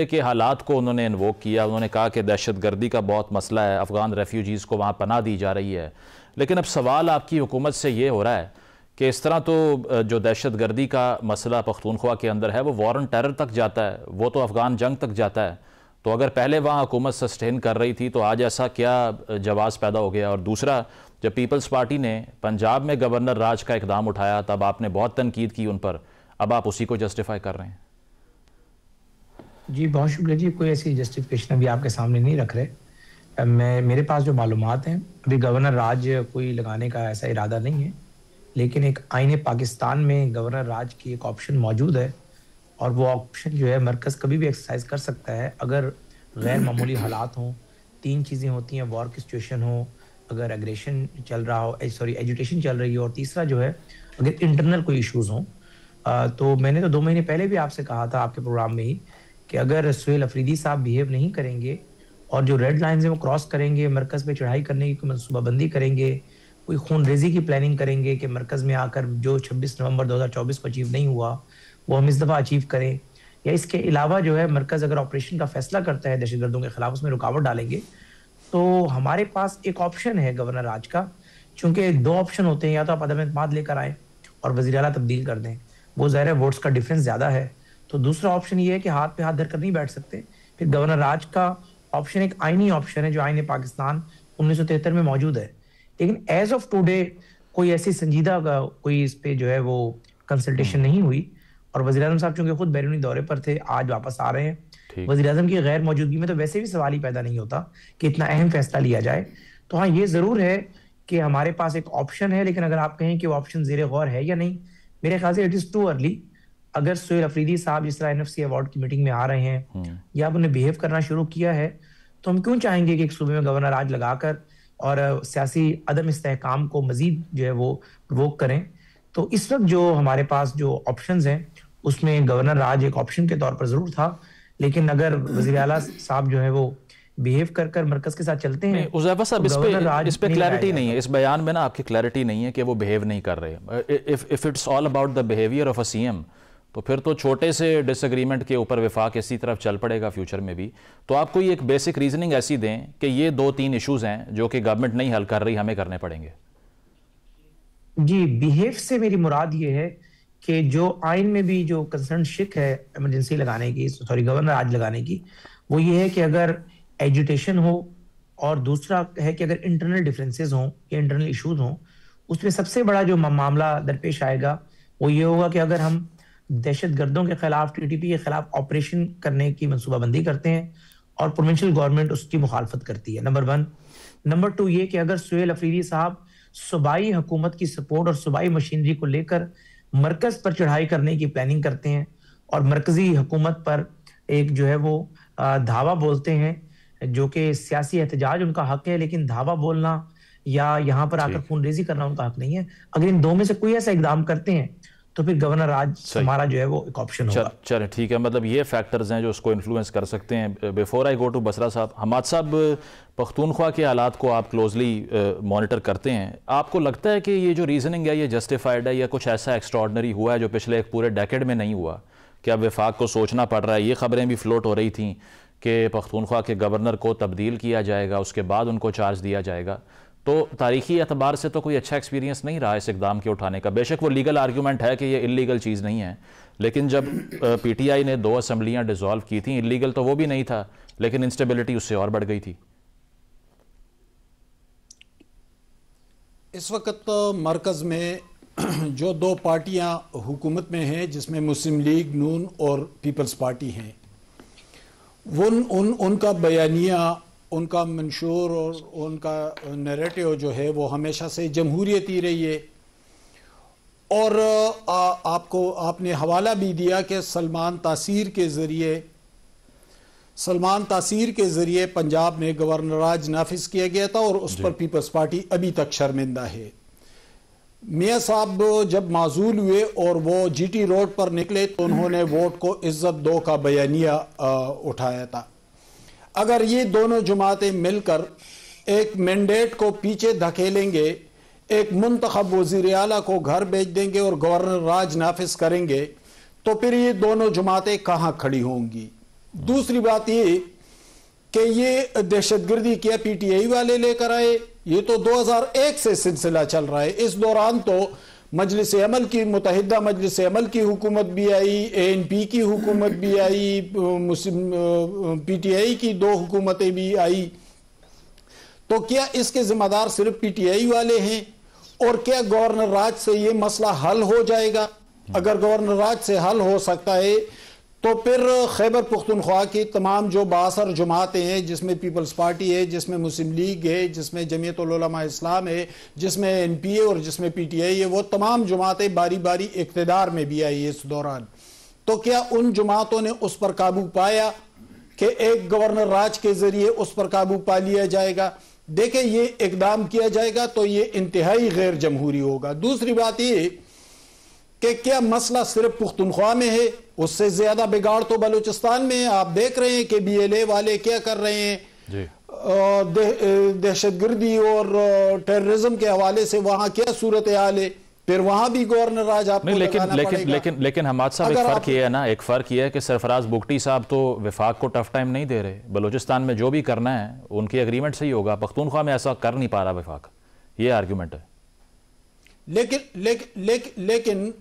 के हालात को उन्होंने इन्वोक किया। उन्होंने कहा कि दहशतगर्दी का बहुत मसला है, अफ़गान रेफ्यूजीज़ को वहाँ पनाह दी जा रही है। लेकिन अब सवाल आपकी हुकूमत से ये हो रहा है कि इस तरह तो जो दहशतगर्दी का मसला पख्तूनख्वा के अंदर है वो वॉर ऑन टेरर तक जाता है, वो तो अफ़गान जंग तक जाता है। तो अगर पहले वहाँ हुकूमत सस्टेन कर रही थी तो आज ऐसा क्या जवाज़ पैदा हो गया? और दूसरा, जब पीपल्स पार्टी ने पंजाब में गवर्नर राज का इकदाम उठाया तब आपने बहुत तनकीद की उन पर, अब आप उसी को जस्टिफाई कर रहे हैं। जी बहुत शुक्रिया जी, कोई ऐसी जस्टिफिकेशन अभी आपके सामने नहीं रख रहे। मेरे पास जो मालूमात हैं, अभी गवर्नर राज कोई लगाने का ऐसा इरादा नहीं है, लेकिन एक आईने पाकिस्तान में गवर्नर राज की एक ऑप्शन मौजूद है और वो ऑप्शन जो है मरकज़ कभी भी एक्सरसाइज कर सकता है अगर गैर मामूली हालात हों। तीन चीज़ें होती हैं, वॉर की सिचुएशन हो, अगर एग्रेशन चल रहा हो, एजुटेशन चल रही हो, और तीसरा जो है अगर इंटरनल कोई इश्यूज हों। तो मैंने तो 2 महीने पहले भी आपसे कहा था आपके प्रोग्राम में ही कि अगर सुहेल अफरीदी साहब बिहेव नहीं करेंगे और जो रेड लाइन्स हैं वो क्रॉस करेंगे, मरकज़ पे चढ़ाई करने की मनसूबाबंदी करेंगे, कोई खून रेजी की प्लानिंग करेंगे कि मरकज़ में आकर जो 26 नवंबर 2024 को अचीव नहीं हुआ वो हम इस दफ़ा अचीव करें, या इसके अलावा जो है मरकज़ अगर ऑपरेशन का फैसला करता है दहशतगर्दों के खिलाफ उसमें रुकावट डालेंगे, तो हमारे पास एक ऑप्शन है गवर्नर राज का। चूंकि 2 ऑप्शन होते हैं, या तो आप अदम एतमाद लेकर आए और वज़ीर आला तब्दील कर दें, वो ज़ाहिर है वोट्स का डिफरेंस ज़्यादा है। तो दूसरा ऑप्शन ये है कि हाथ पे हाथ धरकर नहीं बैठ सकते। फिर गवर्नर राज का ऑप्शन एक आईनी ऑप्शन है जो आईने पाकिस्तान 1973 में मौजूद है, लेकिन एज ऑफ टुडे कोई ऐसी संजीदा कोई इस पे जो है वो कंसल्टेशन नहीं हुई। और वज़ीर आज़म साहब चूंकि खुद बैरूनी दौरे पर थे, आज वापस आ रहे हैं, वज़ीर आज़म की गैर मौजूदगी में तो वैसे भी सवाल ही पैदा नहीं होता कि इतना अहम फैसला लिया जाए। तो हाँ, ये जरूर है कि हमारे पास एक ऑप्शन है, लेकिन अगर आप कहें कि वो ऑप्शन ज़ेरे गौर है या नहीं, मेरे ख्याल से इट इज टू अर्ली। अगर सुहेल अफरीदी साहब जिस तरह एनएफसी अवार्ड की मीटिंग में आ रहे हैं या अब उन्हें बिहेव करना शुरू किया है, तो हम क्यों चाहेंगे कि एक सूबे में गवर्नर राज लगाकर और सियासी अदम इस्तेहकाम को मजीद जो है वो प्रोवोक करें। तो इस वक्त जो हमारे पास जो ऑप्शंस हैं उसमें गवर्नर राज एक ऑप्शन के तौर पर जरूर था, लेकिन अगर वज़ीर आला साहब जो है वो बिहेव कर कर मरकज के साथ चलते हैं, उज़ैफा साहब, इस पे क्लैरिटी नहीं है, इस बयान में ना आपकी क्लैरिटी नहीं है कि वो बिहेव नहीं कर रहे। If it's all about the behaviour of a CM, तो फिर तो छोटे से डिसएग्रीमेंट के ऊपर वफाक इसी तरफ चल पड़ेगा फ्यूचर में भी। तो आप कोई एक बेसिक रीजनिंग ऐसी दें कि ये 2-3 इश्यूज हैं जो कि गवर्नमेंट नहीं हल कर रही, हमें करने पड़ेंगे। जी, बिहेव से मेरी मुराद ये है कि जो आइन में भी जो कंसर्न शिक है इमरजेंसी लगाने की, गवर्नर राज लगाने की, वो ये है कि अगर एजुटेशन हो और दूसरा है कि अगर इंटरनल डिफरेंसेस हों या इंटरनल इश्यूज हों, उसमें सबसे बड़ा जो मामला दरपेश आएगा वो ये होगा कि अगर हम दहशतगर्दों के खिलाफ, टीटीपी के खिलाफ ऑपरेशन करने की मनसूबाबंदी करते हैं और प्रोविंशियल गवर्नमेंट उसकी मुखालफत करती है, नंबर 1। नंबर 2 ये कि अगर सुहेल अफरीदी साहब सूबाई हुकूमत की सपोर्ट और सूबाई मशीनरी को लेकर मरकज पर चढ़ाई करने की प्लानिंग करते हैं और मरकजी हुकूमत पर एक जो है वो धावा बोलते हैं, जो कि सियासी एहतजाज उनका हक है, लेकिन धावा बोलना या यहाँ पर आकर खून रेजी करना उनका हक नहीं है। अगर इन 2 में से कोई ऐसा इकदाम करते हैं तो फिर गवर्नर राज हमारा जो है वो एक ऑप्शन होगा। चलिए ठीक है, मतलब ये फैक्टर्स हैं जो उसको इन्फ्लुएंस कर सकते हैं। Before I go to Basra साहब, हमाद साहब, पख्तूनख्वा के हालात को आप क्लोजली मॉनिटर करते हैं, आपको लगता है कि ये जो रीजनिंग है ये जस्टिफाइड है या कुछ ऐसा एक्स्ट्रॉर्डनरी हुआ है जो पिछले एक पूरे डेकेड में नहीं हुआ? क्या वफाक को सोचना पड़ रहा है? ये खबरें भी फ्लोट हो रही थी कि पख्तूनख्वा के गवर्नर को तब्दील किया जाएगा, उसके बाद उनको चार्ज दिया जाएगा। तो तारीखी एतबार से तो कोई अच्छा एक्सपीरियंस नहीं रहा इस इकदाम के उठाने का। बेशक वो लीगल आर्ग्यूमेंट है कि ये इलीगल चीज़ नहीं है, लेकिन जब पीटीआई ने 2 असम्बलियाँ डिसॉल्व की थी, इलीगल तो वो भी नहीं था, लेकिन इंस्टेबिलिटी उससे और बढ़ गई थी। इस वक्त मरकज़ में जो 2 पार्टियां हुकूमत में हैं, जिसमें मुस्लिम लीग नून और पीपल्स पार्टी हैं, उनका बयानिया, उनका मंशूर और उनका नैरेटिव जो है वो हमेशा से जमहूरियती रही है। और आपने हवाला भी दिया कि सलमान तासीर के ज़रिए पंजाब में गवर्नर राज नाफिज किया गया था और उस पर पीपल्स पार्टी अभी तक शर्मिंदा है। मियाँ साहब जब माजूल हुए और वो जीटी रोड पर निकले तो उन्होंने वोट को इज्जत दो का बयानिया उठाया था। अगर ये दोनों जमातें मिलकर एक मैंडेट को पीछे धकेलेंगे, एक मुंतखब वज़ीर आला को घर भेज देंगे और गवर्नर राज नाफिज करेंगे, तो फिर ये दोनों जमातें कहाँ खड़ी होंगी? दूसरी बात ये कि ये दहशतगर्दी क्या पीटीआई वाले लेकर आए, ये तो 2001 से सिलसिला चल रहा है। इस दौरान तो मजलिस अमल की, मुत्तहिदा मजलिस अमल की हुकूमत भी आई, ANP की हुकूमत भी आई, मुस्लिम पीटीआई की 2 हुकूमतें भी आई। तो क्या इसके जिम्मेदार सिर्फ पीटीआई वाले हैं? और क्या गवर्नर राज से ये मसला हल हो जाएगा? अगर गवर्नर राज से हल हो सकता है तो फिर खैबर पुख्तनख्वा की तमाम जो बासर जमातें हैं, जिसमें पीपल्स पार्टी है, जिसमें मुस्लिम लीग है, जिसमें जमीयत उल उलमा इस्लाम है, जिसमें NP है और जिसमें PTI है, वो तमाम जमातें बारी बारी इक़्तिदार में भी आई इस दौरान। तो क्या उन जमातों ने उस पर काबू पाया कि एक गवर्नर राज के जरिए उस पर काबू पा लिया जाएगा? देखें, ये इकदाम किया जाएगा तो ये इंतहाई गैर जमहूरी होगा। दूसरी बात ये कि क्या मसला सिर्फ पुख्तनख्वा में है? उससे ज्यादा बिगाड़ तो बलूचिस्तान में है। आप देख रहे हैं कि BLA वाले क्या कर रहे हैं, दहशतगर्दी और टेररिज्म के हवाले से वहां क्या सूरत हाल है। फिर वहां भी गवर्नर राज आपको लेकिन हमाद साहब, एक फर्क ये है ना, एक फर्क ये है कि सरफराज बुगटी साहब तो विफाक को टफ टाइम नहीं दे रहे। बलूचिस्तान में जो भी करना है उनकी एग्रीमेंट से ही होगा, पख्तूनख्वा में ऐसा कर नहीं पा रहा विफाक, ये आर्ग्यूमेंट है। लेकिन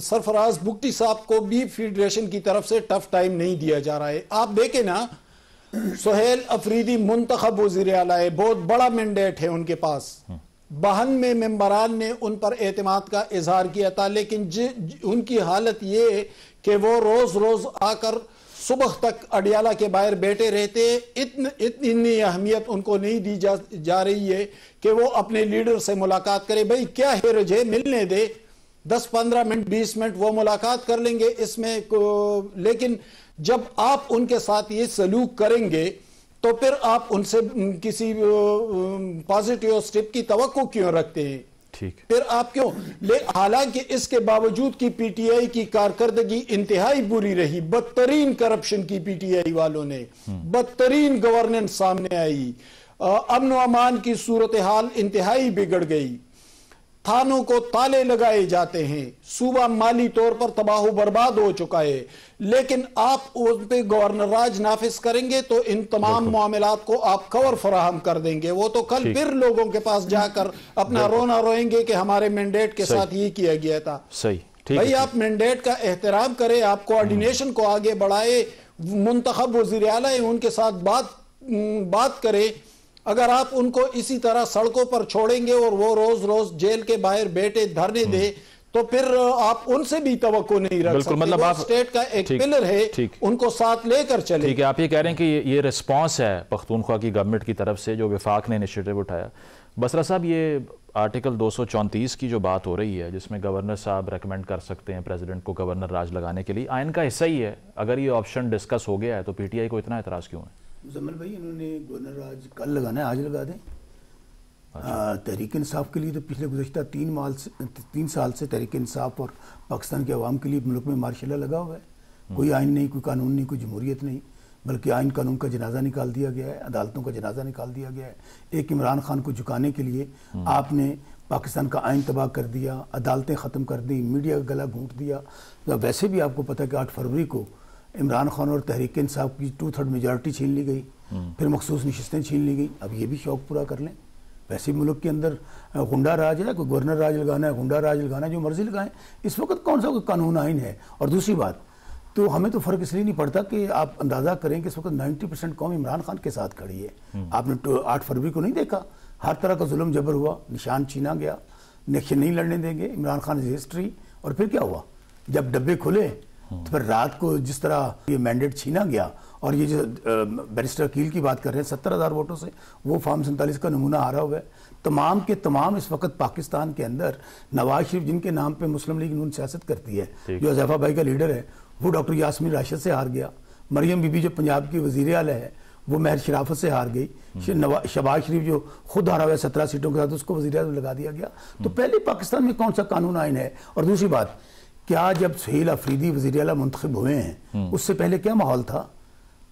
सरफराज बुगटी साहब को भी फेडरेशन की तरफ से टफ टाइम नहीं दिया जा रहा है। आप देखें ना, सुहेल अफरीदी मुंतखब वज़ीर आला है, बहुत बड़ा मैंडेट है उनके पास। 52 में मेंबरान ने उन पर एतमाद का इजहार किया था, लेकिन उनकी हालत ये कि वो रोज रोज आकर सुबह तक अडियाला के बाहर बैठे रहते। इतनी अहमियत उनको नहीं दी जा रही है कि वो अपने लीडर से मुलाकात करें। भाई क्या हर्ज है, मिलने दे, 10-15 मिनट 20 मिनट वो मुलाकात कर लेंगे इसमें लेकिन जब आप उनके साथ ये सलूक करेंगे तो फिर आप उनसे किसी पॉजिटिव स्टेप की तवक्को क्यों रखते हैं? ठीक, फिर आप क्यों हालांकि इसके बावजूद की पीटीआई की कारकर्दगी इंतहाई बुरी रही। बदतरीन करप्शन की पीटीआई वालों ने, बदतरीन गवर्नेंस सामने आई, अमन व अमान की सूरत हाल इंतहाई बिगड़ गई, थानों को ताले लगाए जाते हैं, सूबा माली तौर पर तबाह बर्बाद हो चुका है। लेकिन आप उन पे गवर्नर राज नाफिज करेंगे तो इन तमाम मामलात को आप कवर फराहम कर देंगे। वो तो कल फिर लोगों के पास जाकर अपना रोना रोएंगे कि हमारे मैंडेट के साथ ये किया गया था। सही, भाई आप मैंडेट का एहतराम करें, आप कोऑर्डिनेशन को आगे बढ़ाए, मुंतखब वज़ीर आला है उनके साथ बात करें। अगर आप उनको इसी तरह सड़कों पर छोड़ेंगे और वो रोज रोज जेल के बाहर बैठे धरने दे तो फिर आप उनसे भी तवक्को नहीं रख सकते। मतलब आप स्टेट का एक पिलर है, उनको साथ लेकर चले। ठीक है, आप ये कह रहे हैं कि ये रिस्पांस है पख्तूनख्वा की गवर्नमेंट की तरफ से जो वफाक ने इनिशिएटिव उठाया। बसरा साहब, ये आर्टिकल 234 की जो बात हो रही है जिसमें गवर्नर साहब रेकमेंड कर सकते हैं प्रेसिडेंट को गवर्नर राज लगाने के लिए, आइन का हिस्सा ही है। अगर ये ऑप्शन डिस्कस हो गया है तो पीटीआई को इतना एतराज क्यों है? मुजम्मिल भाई, इन्होंने गवर्नर राज कल लगाना है, आज लगा दें। तहरीक इंसाफ के लिए तो पिछले गुज़श्ता 3 साल से तहरीक इंसाफ और पाकिस्तान के अवाम के लिए मुल्क में मार्शल लॉ लगा हुआ है। कोई आइन नहीं, कोई कानून नहीं, कोई जमहूरियत नहीं, बल्कि आइन कानून का जनाजा निकाल दिया गया है, अदालतों का जनाजा निकाल दिया गया है। एक इमरान खान को झुकाने के लिए आपने पाकिस्तान का आइन तबाह कर दिया, अदालतें ख़त्म कर दी, मीडिया का गला घूंट दिया। तो वैसे भी आपको पता है कि 8 फरवरी को इमरान खान और तहरीक इंसाफ की 2/3 मेजॉरिटी छीन ली गई, फिर मखसूस नशिस्तें छीन ली गई। अब ये भी शौक पूरा कर लें। वैसे मुल्क के अंदर गुंडा राज है, कोई गवर्नर राज लगाना है, गुंडा राज लगाना है, जो मर्जी लगाएं। इस वक्त कौन सा कोई कानून आइन है? और दूसरी बात, तो हमें तो फ़र्क इसलिए नहीं पड़ता कि आप अंदाज़ा करें कि इस वक्त 90% कौम इमरान खान के साथ खड़ी है। आपने 8 फरवरी को नहीं देखा, हर तरह का जुल्म जबर हुआ, निशान छीना गया, इलेक्शन नहीं लड़ने देंगे, इमरान खान इज हिस्ट्री। और फिर क्या हुआ? जब डब्बे खुले तो फिर रात को जिस तरह ये मैंडेट छीना गया, और ये जो बैरिस्टर अकील की बात कर रहे हैं 70,000 वोटों से, वो फॉर्म 47 का नमूना आ रहा हुआ है। तमाम के तमाम इस वक्त पाकिस्तान के अंदर नवाज शरीफ जिनके नाम पे मुस्लिम लीग नून सियासत करती है, जो हज़ैफा भाई का लीडर है, वो डॉक्टर यास्मीन राशिद से हार गया। मरियम बीबी जो पंजाब की वज़ीर आला है, वो महर शराफत से हार गई। शहबाज शरीफ जो खुद हारा हुआ है 17 सीटों के साथ, उसको वज़ीर आला लगा दिया गया। तो पहले पाकिस्तान में कौन सा कानून आइन है? और दूसरी बात, क्या जब सुहेल अफरीदी वज़ीर आला मुंतखब हुए हैं उससे पहले क्या माहौल था?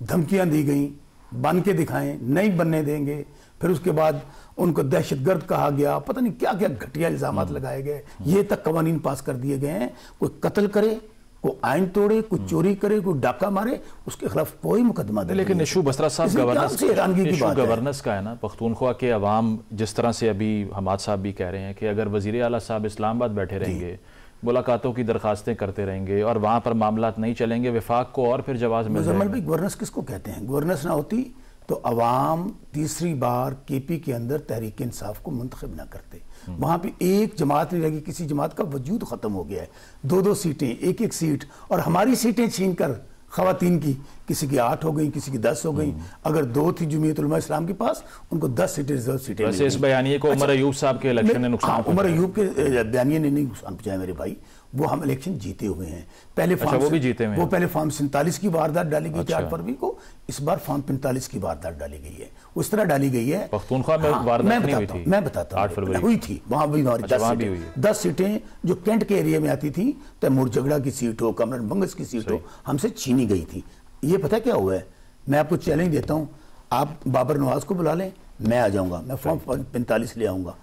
धमकियां दी गई, बन के दिखाएं, नहीं बनने देंगे, फिर उसके बाद उनको दहशतगर्द कहा गया, पता नहीं क्या क्या घटिया इल्जामात लगाए गए, ये तक कवानीन पास कर दिए गए हैं। कोई कत्ल करे, को आइन तोड़े, कोई चोरी करे, कोई डाका मारे, उसके खिलाफ कोई मुकदमा दर्ज। लेकिन इशू बसरा साहब गवर्नेंस का है ना, पख्तूनख्वा के अवाम जिस तरह से अभी हमाद साहब भी कह रहे हैं कि अगर वज़ीर आला साहब इस्लामाबाद बैठे रहेंगे, मुलाकातों की दरखास्तें करते रहेंगे और वहाँ पर मामलात नहीं चलेंगे, विफाक को और फिर जवाब मिल जाएगा। भाई गवर्नेंस किसको कहते हैं? गवर्नेंस ना होती तो अवाम तीसरी बार केपी के अंदर तहरीक इंसाफ को मुंतखब ना करते। वहां पे एक जमात नहीं रहेगी, किसी जमात का वजूद खत्म हो गया है। 2-2 सीटें, एक सीट, और हमारी सीटें छीन कर खवातीन की किसी की 8 हो गई, किसी की 10 हो गई। अगर 2 थी जमीयत उलमा इस्लाम के पास, उनको 10 सीटें रिजर्व सीटें। वैसे इस बयानिए को उमर अयूब साहब के इलेक्शन ने नुकसान, उमर अयूब के बयानिए ने नहीं नुकसान पहुंचाया मेरे भाई। वो हम इलेक्शन जीते हुए हैं। पहले वो भी जीते हुए हैं। वो पहले फॉर्म 47 की वारदात डाली गई थी 8 फरवरी को, इस बार फॉर्म 45 की वारदात डाली गई है। उस तरह डाली गई है। पख्तूनख्वा में वारदात नहीं हुई थी, मैं बताता हूं, 8 फरवरी हुई थी। वहां भी हमारी 10 सीटें जो कैंट के एरिया में आती थी, तैमूर झगड़ा की सीट हो, कमरन बंगस की सीट हो, हमसे छीनी गई थी। ये पता क्या हुआ है? मैं आपको चैलेंज देता हूं, आप बाबर नवाज को बुला लें, मैं आ जाऊंगा, मैं फॉर्म 45 ले आऊंगा।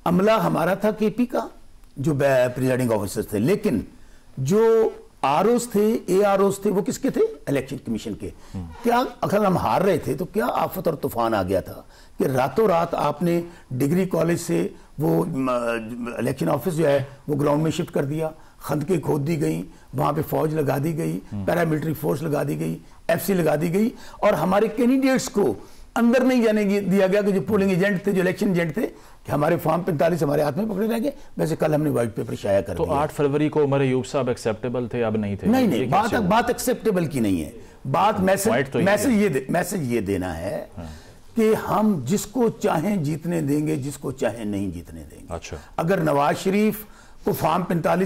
अमला हमारा था केपी का, जो प्रिजाइडिंग ऑफिसर थे, लेकिन जो आरओस थे, एआरओस थे, वो किसके थे? इलेक्शन कमीशन के। क्या अगर हम हार रहे थे तो क्या आफत और तूफान आ गया था कि रातों रात आपने डिग्री कॉलेज से वो इलेक्शन ऑफिस जो है वो ग्राउंड में शिफ्ट कर दिया, खंदकें खोद दी गई, वहां पे फौज लगा दी गई, पैरामिलिट्री फोर्स लगा दी गई, एफसी लगा दी गई, और हमारे कैंडिडेट्स को अंदर नहीं जाने दिया गया कि जो पोलिंग एजेंट थे, जो इलेक्शन एजेंट थे, कि हमारे फॉर्म 45 हमारे हाथ में पकड़े रह गए। वैसे कल हमने व्हाइट पेपर शाया कर दिया। तो 8 फरवरी को उमर अयूब साहब एक्सेप्टेबल थे, अब नहीं थे? नहीं, बात एक्सेप्टेबल की नहीं है। बात मैसेज ये देना है कि हम जिसको चाहें जीतने देंगे, जिसको चाहें नहीं जीतने देंगे। अच्छा। अगर नवाज शरीफ को फॉर्म 45